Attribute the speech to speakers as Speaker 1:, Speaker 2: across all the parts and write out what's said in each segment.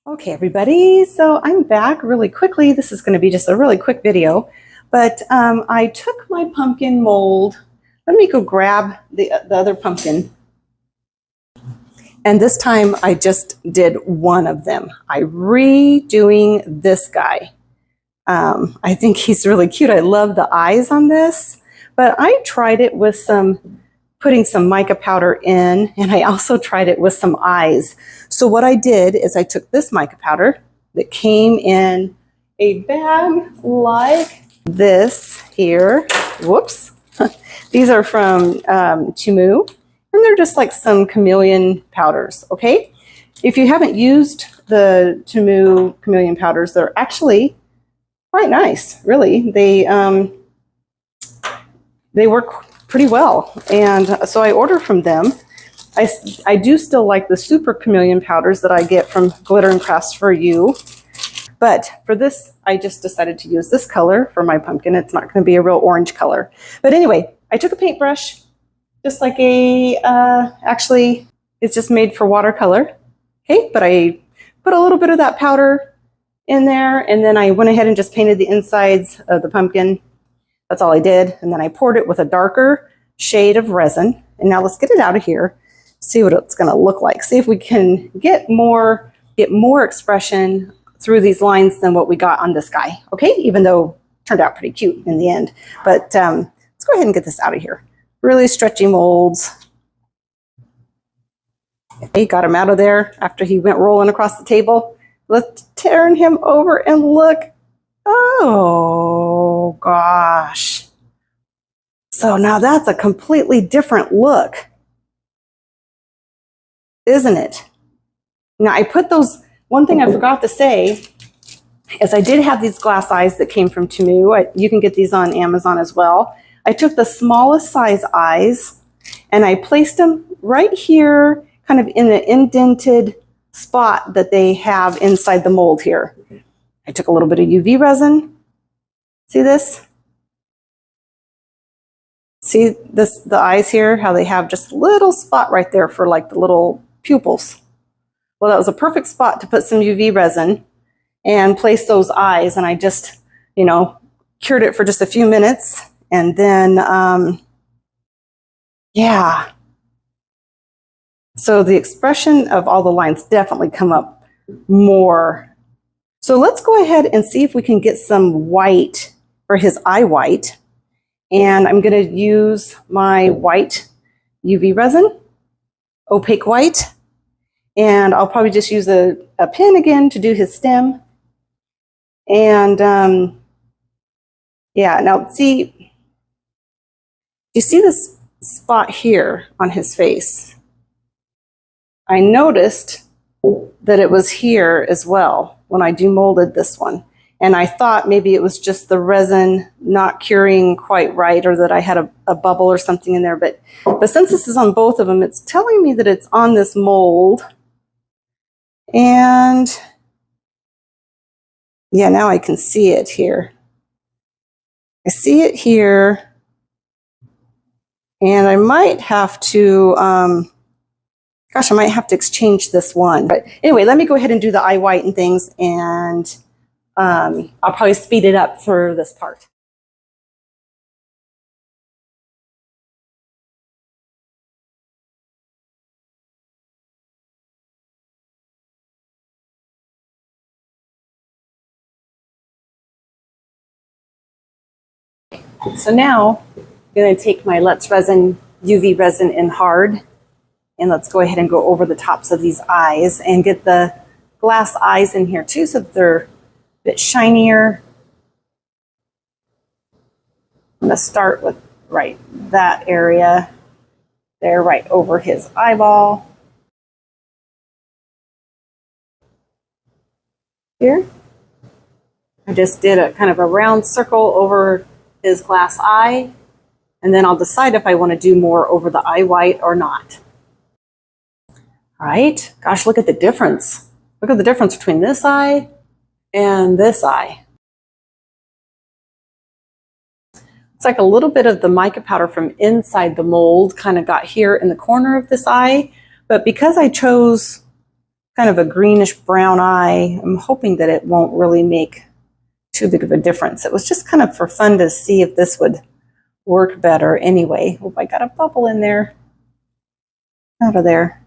Speaker 1: Okay, everybody, so I'm back really quickly. This is going to be just a really quick video, but I took my pumpkin mold. Let me go grab the other pumpkin. And this time I just did one of them. I'm redoing this guy. I think he's really cute. I love the eyes on this, but I tried it with putting some mica powder in, and I also tried it with some eyes. So what I did is I took this mica powder that came in a bag like this here. Whoops. These are from Temu, and they're just like some chameleon powders, okay? If you haven't used the Temu chameleon powders, they're actually quite nice, really. They work pretty well, and so I order from them. I do still like the super chameleon powders that I get from Glitter and Crafts for You, but for this I just decided to use this color for my pumpkin. It's not going to be a real orange color, but anyway, I took a paintbrush, just like actually it's just made for watercolor, okay, but I put a little bit of that powder in there, and then I went ahead and just painted the insides of the pumpkin. That's all I did. And then I poured it with a darker shade of resin. And now let's get it out of here, see what it's going to look like. See if we can get more expression through these lines than what we got on this guy. Okay, even though it turned out pretty cute in the end. But let's go ahead and get this out of here. Really stretchy molds. Okay, got him out of there after he went rolling across the table. Let's turn him over and look. Oh gosh. So now that's a completely different look, isn't it? Now I put those, one thing I forgot to say is I did have these glass eyes that came from Temu. You can get these on Amazon as well. I took the smallest size eyes and I placed them right here, kind of in the indented spot that they have inside the mold here. I took a little bit of UV resin. See this? See this, the eyes here, how they have just a little spot right there for like the little pupils. Well, that was a perfect spot to put some UV resin and place those eyes. And I just, cured it for just a few minutes. And then, yeah. So the expression of all the lines definitely come up more. So let's go ahead and see if we can get some white for his eye white. And I'm going to use my white UV resin, opaque white. And I'll probably just use a pen again to do his stem. And yeah, now see, you see this spot here on his face? I noticed that it was here as well when I demolded this one. And I thought maybe it was just the resin not curing quite right, or that I had a bubble or something in there. But since this is on both of them, it's telling me that it's on this mold. And yeah, now I can see it here. I see it here. And I might have to, gosh, I might have to exchange this one. But anyway, let me go ahead and do the eye white and things, and I'll probably speed it up for this part. So now I'm going to take my Let's Resin UV resin in hard, and let's go ahead and go over the tops of these eyes and get the glass eyes in here too, so that they're a bit shinier. I'm going to start with right that area there, right over his eyeball. Here, I just did a kind of a round circle over his glass eye, and then I'll decide if I want to do more over the eye white or not. All right, gosh, look at the difference. Look at the difference between this eye and this eye. It's like a little bit of the mica powder from inside the mold kind of got here in the corner of this eye, but because I chose kind of a greenish brown eye. I'm hoping that it won't really make too big of a difference. It was just kind of for fun to see if this would work better anyway. Oh, I got a bubble in there. Out of there.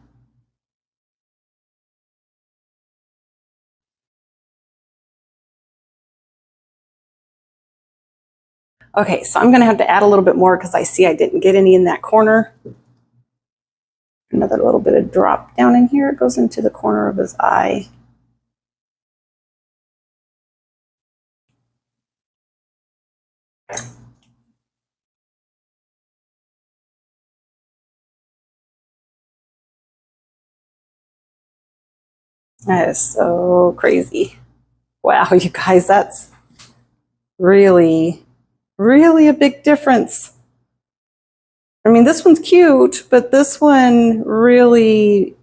Speaker 1: Okay, so I'm going to have to add a little bit more because I see I didn't get any in that corner. Another little bit of drop down in here. It goes into the corner of his eye. That is so crazy. Wow, you guys, that's really, really a big difference. I mean, this one's cute, but this one really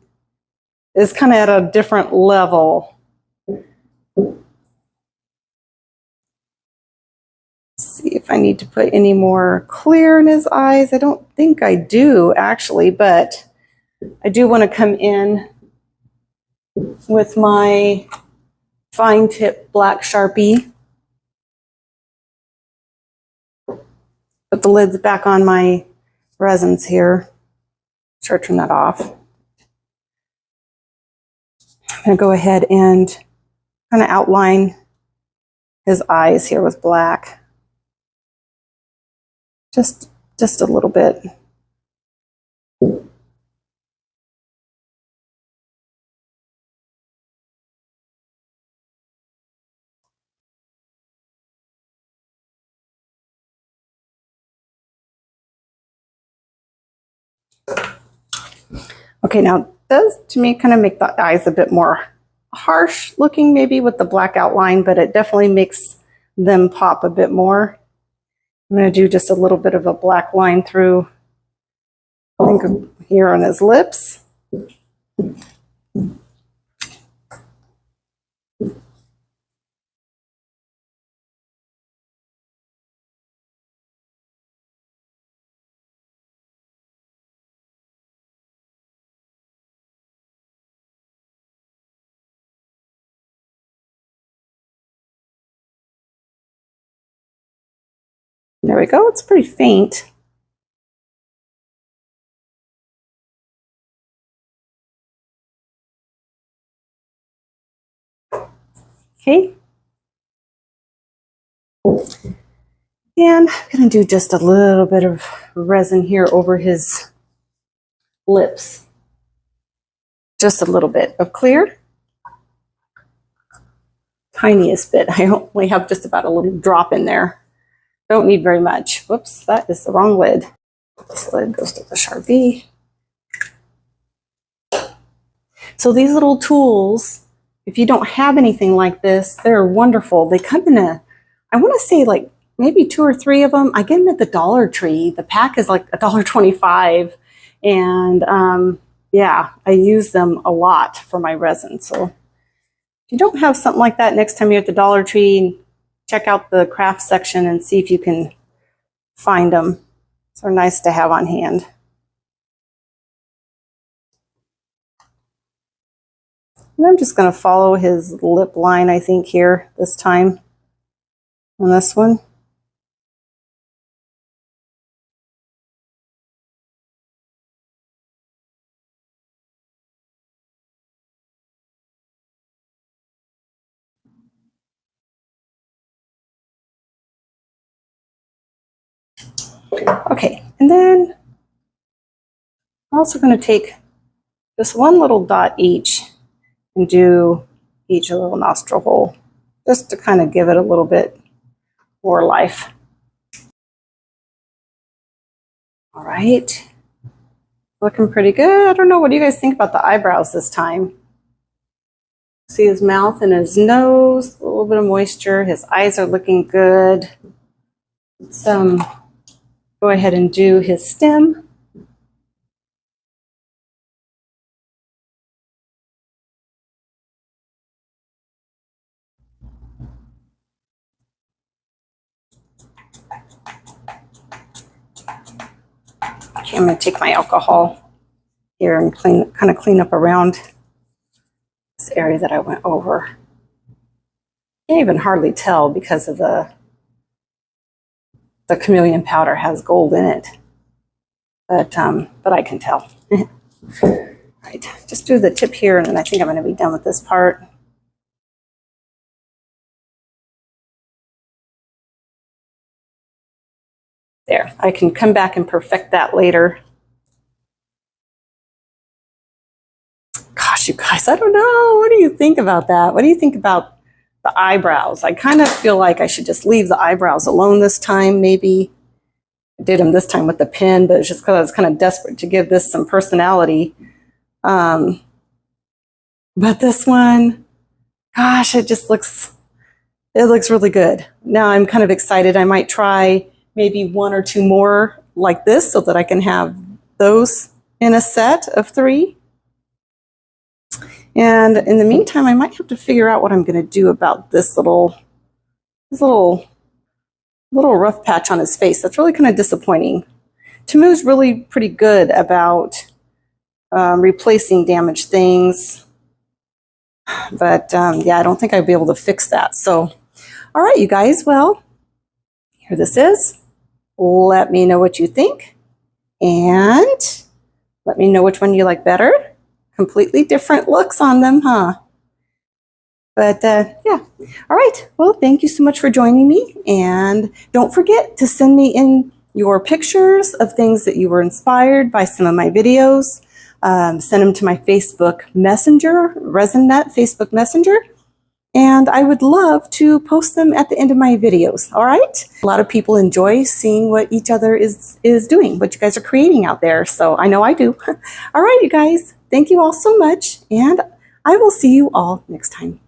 Speaker 1: is kind of at a different level. Let's see if I need to put any more clear in his eyes. I don't think I do, actually, but I do want to come in with my fine tip black Sharpie. Put the lids back on my resins here. Sure, turn that off. I'm going to go ahead and kind of outline his eyes here with black. Just a little bit. Okay, now it does to me kind of make the eyes a bit more harsh looking maybe with the black outline, but it definitely makes them pop a bit more. I'm going to do just a little bit of a black line through, I think, here on his lips. There we go. It's pretty faint. Okay. And I'm going to do just a little bit of resin here over his lips. Just a little bit of clear. Tiniest bit. I only have just about a little drop in there. Don't need very much. Whoops, that is the wrong lid. This lid goes to the Sharpie. So these little tools, if you don't have anything like this, they're wonderful. They come in I want to say like maybe 2 or 3 of them. I get them at the Dollar Tree. The pack is like $1.25. And yeah, I use them a lot for my resin. So if you don't have something like that, next time you're at the Dollar Tree, check out the craft section and see if you can find them. So they're nice to have on hand. And I'm just going to follow his lip line, I think, here this time on this one. Okay, and then I'm also going to take just one little dot each and do each a little nostril hole, just to kind of give it a little bit more life. All right, looking pretty good. I don't know, what do you guys think about the eyebrows this time? See his mouth and his nose, a little bit of moisture. His eyes are looking good. Let's go ahead and do his stem. Okay, I'm going to take my alcohol here and kind of clean up around this area that I went over. Can't even hardly tell because of the chameleon powder has gold in it. But I can tell. Right, just do the tip here, and then I think I'm going to be done with this part. There, I can come back and perfect that later. Gosh, you guys, I don't know. What do you think about that? What do you think about the eyebrows? I kind of feel like I should just leave the eyebrows alone this time, maybe. I did them this time with the pen, but it's just because I was kind of desperate to give this some personality. But this one, gosh, it looks really good. Now I'm kind of excited. I might try maybe 1 or 2 more like this so that I can have those in a set of 3. And in the meantime, I might have to figure out what I'm going to do about this little rough patch on his face. That's really kind of disappointing. Temu's really pretty good about replacing damaged things. But yeah, I don't think I'd be able to fix that. So, all right, you guys, well, here this is. Let me know what you think. And let me know which one you like better. Completely different looks on them, huh? But yeah, all right. Well, thank you so much for joining me. And don't forget to send me in your pictures of things that you were inspired by some of my videos. Send them to my Facebook Messenger, ResinNet Facebook Messenger. And I would love to post them at the end of my videos, all right? A lot of people enjoy seeing what each other is doing, what you guys are creating out there. So I know I do. All right, you guys, thank you all so much. And I will see you all next time.